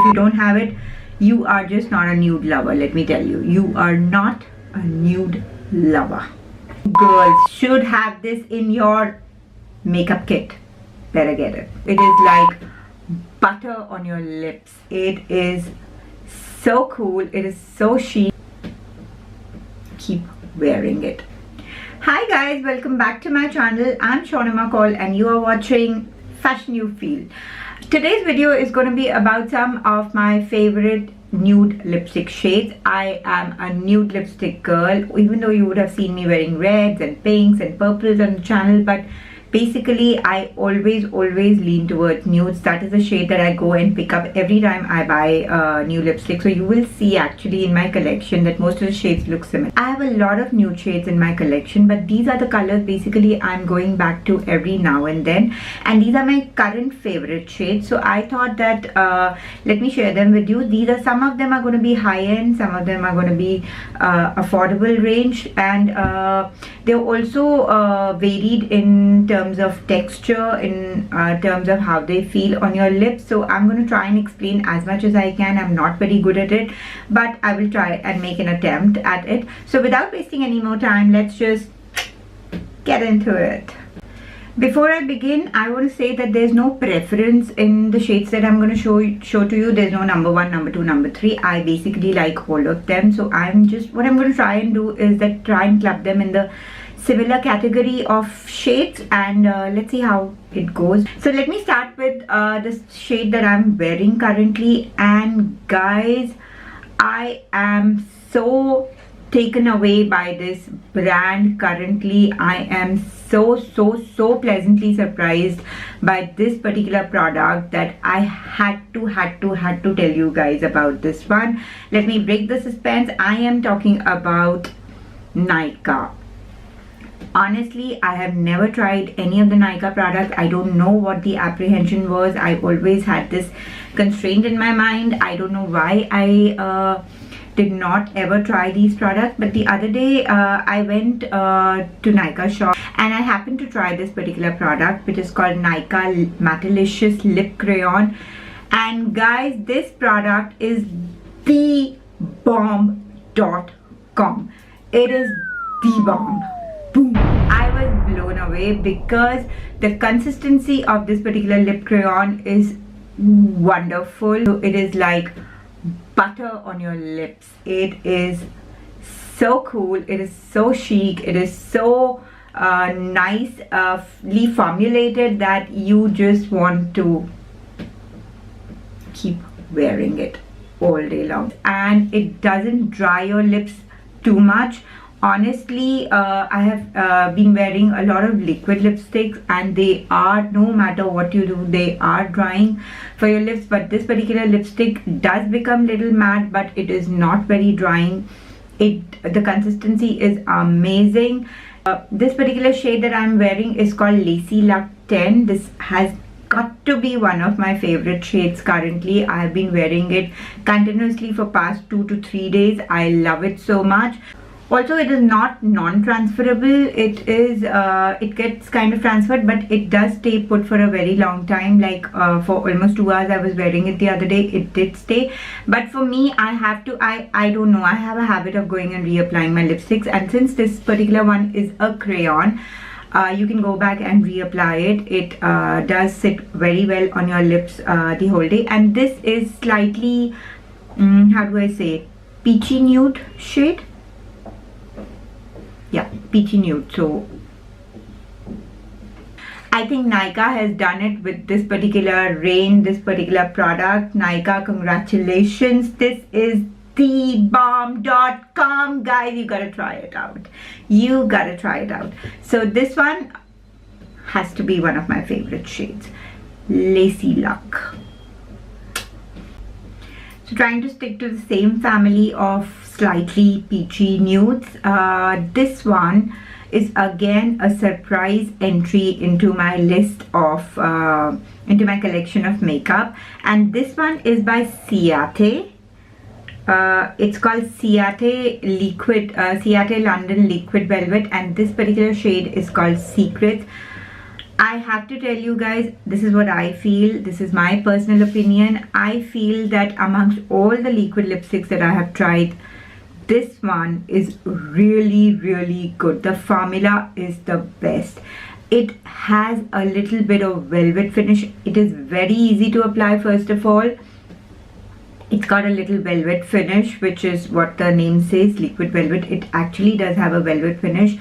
if you don't have it, you are just not a nude lover. Let me tell you, you are not a nude lover. Girls should have this in your makeup kit. Better get it. It is like butter on your lips. It is so cool. It is so chic. Keep wearing it. Hi guys, welcome back to my channel. I'm Shonima Kaul and you are watching Fashion You Feel. Today's video is going to be about some of my favorite nude lipstick shades. I am a nude lipstick girl, even though you would have seen me wearing reds and pinks and purples on the channel, but basically I always lean towards nudes. That is the shade that I go and pick up every time I buy new lipstick. So you will see actually in my collection that most of the shades look similar. I have a lot of nude shades in my collection, but these are the colors basically I'm going back to every now and then, and these are my current favorite shades. So I thought that let me share them with you. These are, some of them are going to be high-end, some of them are going to be affordable range, and they're also varied in terms of texture, in terms of how they feel on your lips. So I'm going to try and explain as much as I can. I'm not very good at it, but I will try and make an attempt at it. So without wasting any more time, let's just get into it. Before I begin, I want to say that there's no preference in the shades that I'm going to show to you. There's no number 1, number 2, number 3. I basically like all of them. So what I'm going to try and do is that try and club them in the similar category of shades, and let's see how it goes. So let me start with this shade that I'm wearing currently, and guys, I am so taken away by this brand currently. I am so pleasantly surprised by this particular product that I had to tell you guys about this one. Let me break the suspense. I am talking about Nykaa. Honestly, I have never tried any of the Nykaa products. I don't know what the apprehension was. I always had this constraint in my mind. I don't know why I did not ever try these products. But the other day, I went to Nykaa shop and I happened to try this particular product, which is called Nykaa Matteilicious Lip Crayon. And guys, this product is the bomb.com. It is the bomb. Boom. I was blown away because the consistency of this particular lip crayon is wonderful. So it is like butter on your lips. It is so cool. It is so chic. It is so nicely formulated that you just want to keep wearing it all day long, and it doesn't dry your lips too much. Honestly, I have been wearing a lot of liquid lipsticks, and they are, no matter what you do, they are drying for your lips. But this particular lipstick does become little matte, but it is not very drying. The consistency is amazing. This particular shade that I'm wearing is called Lacy Luck 10. This has got to be one of my favorite shades currently. I have been wearing it continuously for past 2 to 3 days. I love it so much. Also, it is not non-transferable. It is it gets kind of transferred, but it does stay put for a very long time, like for almost 2 hours. I was wearing it the other day. It did stay, but for me, I don't know, I have a habit of going and reapplying my lipsticks, and since this particular one is a crayon, you can go back and reapply it. It does sit very well on your lips the whole day. And this is slightly how do I say, peachy nude shade. Yeah, peachy nude. So I think Nykaa has done it with this particular range, this particular product. Nykaa, congratulations. This is the bomb.com, guys. You gotta try it out. You gotta try it out. So this one has to be one of my favorite shades, Lacy Luck. So trying to stick to the same family of slightly peachy nudes. This one is again a surprise entry into my list of into my collection of makeup, and this one is by Ciate. It's called Ciate London Liquid Velvet, and this particular shade is called Secrets. I have to tell you guys, this is what I feel. This is my personal opinion. I feel that amongst all the liquid lipsticks that I have tried, this one is really, really good. The formula is the best. It has a little bit of velvet finish. It is very easy to apply. First of all, it's got a little velvet finish, which is what the name says, liquid velvet. It actually does have a velvet finish,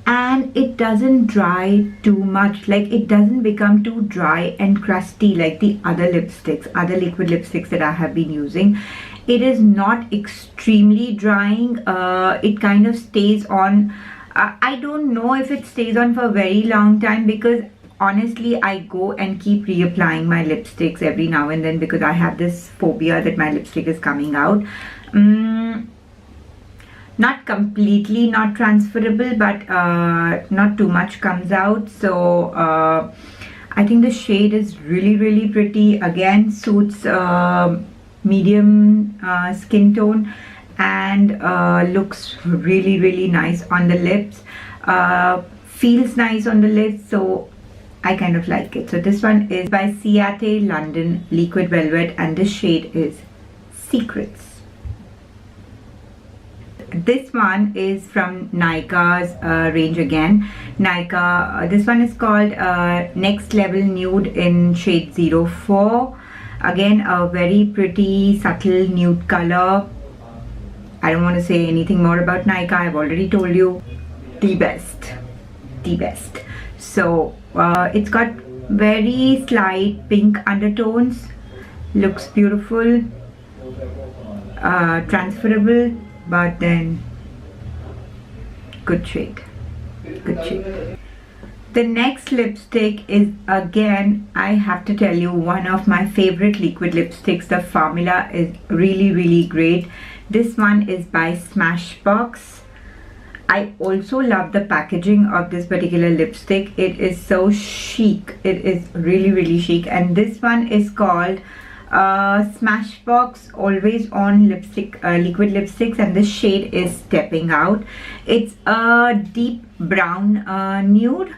and it doesn't dry too much. Like, it doesn't become too dry and crusty like the other lipsticks, other liquid lipsticks that I have been using. It is not extremely drying. It kind of stays on. I don't know if it stays on for a very long time, because honestly I go and keep reapplying my lipsticks every now and then, because I have this phobia that my lipstick is coming out. Not completely not transferable, but not too much comes out. So I think the shade is really, really pretty. Again, suits medium skin tone, and looks really, really nice on the lips. Feels nice on the lips, so I kind of like it. So this one is by Ciate London Liquid Velvet, and this shade is Secrets. This one is from Nykaa's range again. Nykaa, this one is called Next Level Nude in shade 04. Again, a very pretty subtle nude color. I don't want to say anything more about Nykaa. I've already told you, the best. So it's got very slight pink undertones. Looks beautiful. Transferable, but then good shade. The next lipstick is, again, I have to tell you, one of my favorite liquid lipsticks. The formula is really, really great. This one is by Smashbox. I also love the packaging of this particular lipstick. It is so chic. It is really, really chic. And this one is called Smashbox Always on lipstick, liquid lipsticks, and this shade is Stepping Out. It's a deep brown nude.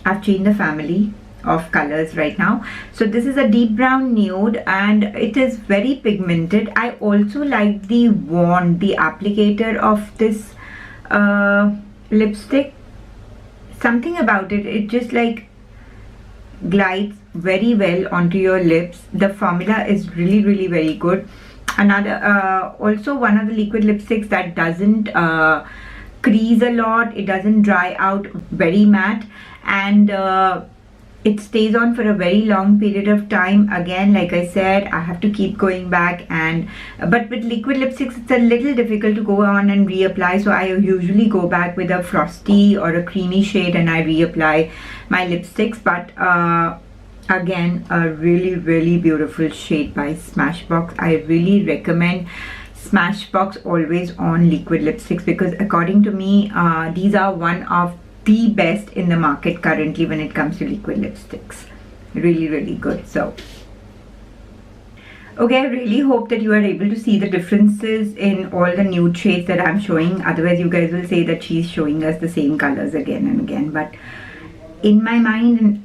I've changed the family of colors right now. So this is a deep brown nude, and it is very pigmented. I also like the wand, the applicator of this lipstick. Something about it, it just like glides very well onto your lips. The formula is really, really very good. Another also one of the liquid lipsticks that doesn't crease a lot. It doesn't dry out, very matte, and it stays on for a very long period of time. Again, like I said, I have to keep going back, and but with liquid lipsticks it's a little difficult to go on and reapply, so I usually go back with a frosty or a creamy shade and I reapply my lipsticks. But again, a really, really beautiful shade by Smashbox. I really recommend Smashbox Always on liquid lipsticks, because according to me, these are one of the best in the market currently when it comes to liquid lipsticks. Really, really good. So okay, I really hope that you are able to see the differences in all the nude shades that I'm showing. Otherwise you guys will say that she's showing us the same colors again and again, but in my mind and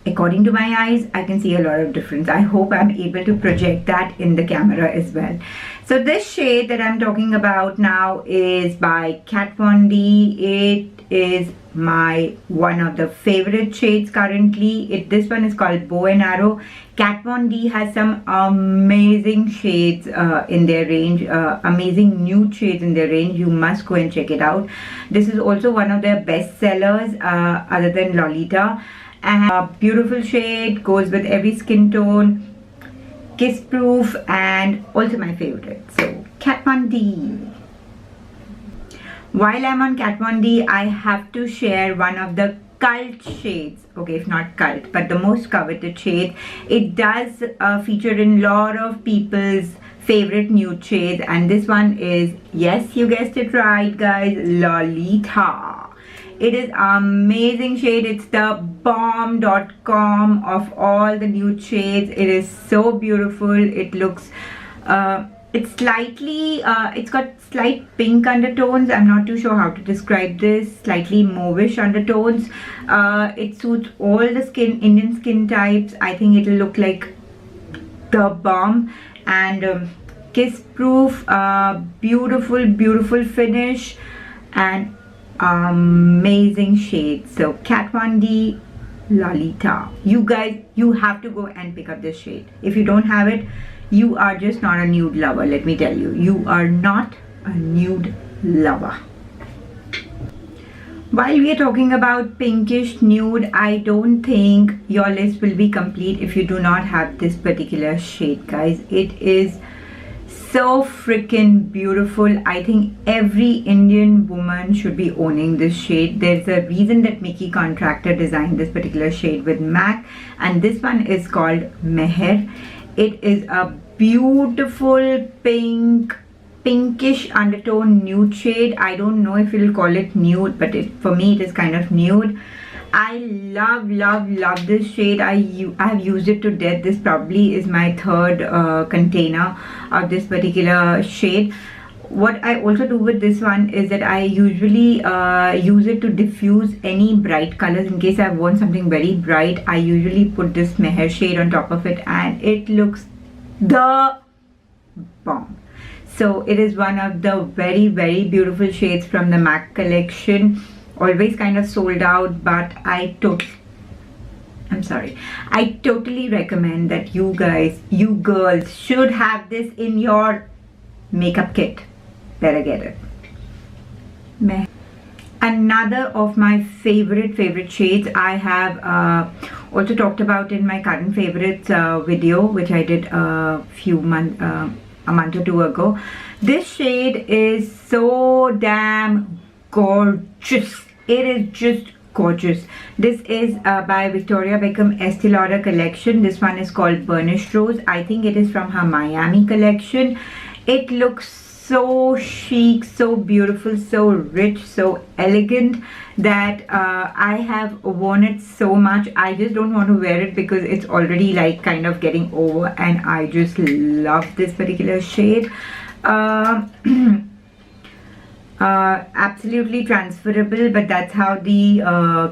according to my eyes, I can see a lot of difference. I hope I'm able to project that in the camera as well. So this shade that I'm talking about now is by Kat Von D. It is my one of the favorite shades currently. This one is called Bow and Arrow. Kat Von D has some amazing shades in their range, amazing nude shades in their range. You must go and check it out. This is also one of their best sellers other than Lolita. And a beautiful shade, goes with every skin tone, kiss proof, and also my favorite. So Kat Von D. While I'm on Kat Von D, I have to share one of the cult shades. Okay, if not cult, but the most coveted shade. It does feature in a lot of people's favorite nude shades, and this one is, yes, you guessed it right guys, Lolita. It is amazing shade. It's the bomb.com of all the nude shades. It is so beautiful. It looks It's slightly, it's got slight pink undertones. I'm not too sure how to describe this. Slightly mauvish undertones. It suits all the Indian skin types. I think it'll look like the bomb. And kiss proof, beautiful finish, and amazing shade. So Kat 1D Lolita. You guys, you have to go and pick up this shade. If you don't have it, you are just not a nude lover. Let me tell you, you are not a nude lover. While we are talking about pinkish nude, I don't think your list will be complete if you do not have this particular shade, guys. It is so freaking beautiful. I think every Indian woman should be owning this shade. There's a reason that Mickey Contractor designed this particular shade with MAC, and this one is called MEHR. It is a beautiful pinkish undertone nude shade. I don't know if you'll call it nude, but for me it is kind of nude. I love this shade. I have used it to death. This probably is my third container of this particular shade. What I also do with this one is that I usually use it to diffuse any bright colors. In case I've worn something very bright, I usually put this MEHR shade on top of it, and it looks the bomb. So it is one of the very beautiful shades from the MAC collection. Always kind of sold out, but I totally recommend that you girls should have this in your makeup kit. Better get it. Another of my favorite shades I have also talked about in my current favorites video, which I did a month or two ago. This shade is so damn gorgeous. It is just gorgeous. This is by Victoria Beckham Estee Lauder collection. This one is called Burnished Rose. I think it is from her Miami collection. It looks so chic, so beautiful, so rich, so elegant that I have worn it so much. I just don't want to wear it because it's already like kind of getting over, and I just love this particular shade. Absolutely transferable, but that's how the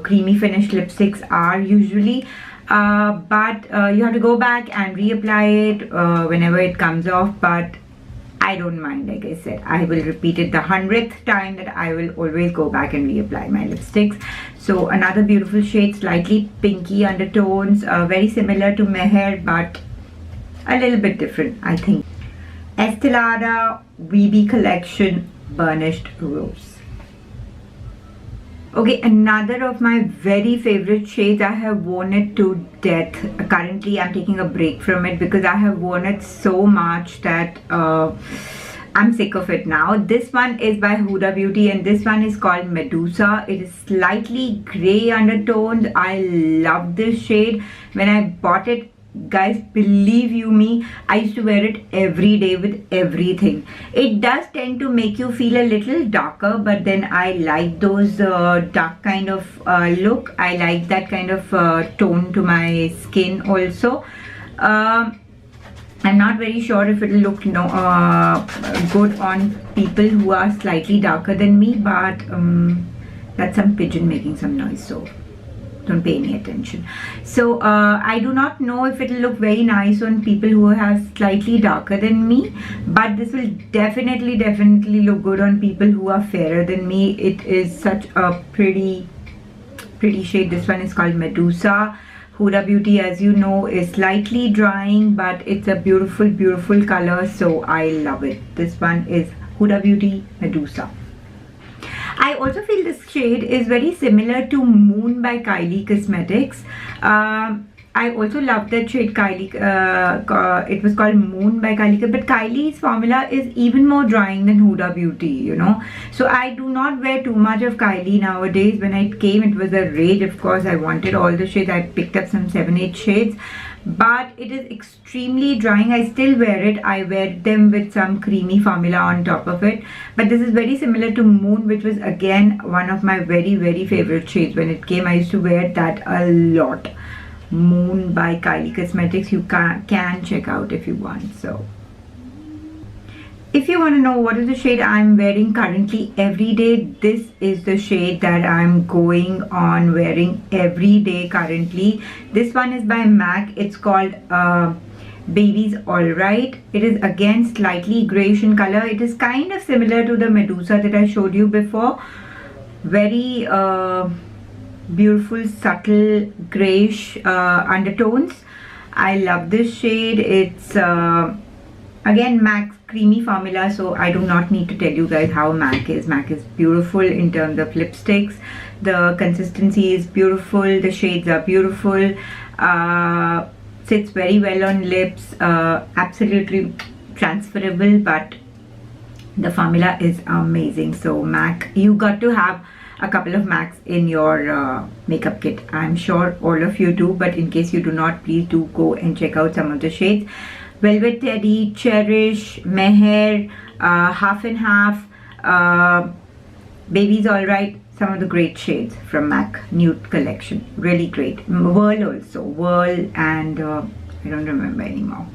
creamy finish lipsticks are usually. But you have to go back and reapply it whenever it comes off, but I don't mind. Like I said, I will repeat it the 100th time that I will always go back and reapply my lipsticks. So another beautiful shade, slightly pinky undertones, very similar to MEHR but a little bit different, I think. Estee Lauder VB collection Burnished Rose. Okay, another of my very favorite shades. I have worn it to death. Currently I'm taking a break from it because I have worn it so much that I'm sick of it now. This one is by Huda Beauty, and this one is called Medusa. It is slightly grey undertones. I love this shade. When I bought it, guys, believe you me, I used to wear it every day with everything. It does tend to make you feel a little darker, but then I like those dark kind of look. I like that kind of tone to my skin also. I'm not very sure if it will look good on people who are slightly darker than me, but that's some pigeon making some noise, so don't pay any attention. So I do not know if it will look very nice on people who are slightly darker than me, but this will definitely look good on people who are fairer than me. It is such a pretty shade. This one is called Medusa. Huda Beauty, as you know, is slightly drying, but it's a beautiful color, so I love it. This one is Huda Beauty Medusa. I also feel this shade is very similar to Moon by Kylie Cosmetics. I also love that shade, Kylie. It was called Moon by Kylie, but Kylie's formula is even more drying than Huda Beauty, you know. So I do not wear too much of Kylie nowadays. When it came, it was a rage. Of course, I wanted all the shades. I picked up some 7-8 shades. But it is extremely drying. I still wear it. I wear them with some creamy formula on top of it. But this is very similar to Moon, which was again one of my very favorite shades. When it came, I used to wear that a lot. Moon by Kylie Cosmetics. You can check out if you want. So If you want to know what is the shade I'm wearing currently every day, this is the shade that I'm going on wearing every day currently. This one is by MAC. It's called Baby's Alright. It is again slightly grayish in color. It is kind of similar to the Medusa that I showed you before. Very beautiful, subtle grayish undertones. I love this shade. It's again MAC's creamy formula, so I do not need to tell you guys how MAC is. MAC is beautiful in terms of lipsticks. The consistency is beautiful. The shades are beautiful. Sits very well on lips. Absolutely transferable, but the formula is amazing. So MAC, you got to have a couple of MACs in your makeup kit. I'm sure all of you do, but in case you do not, please do go and check out some of the shades. Velvet Teddy, Cherish, MEHR, Half and Half, Baby's Alright. Some of the great shades from MAC Nude collection. Really great. Whirl also. Whirl and I don't remember anymore.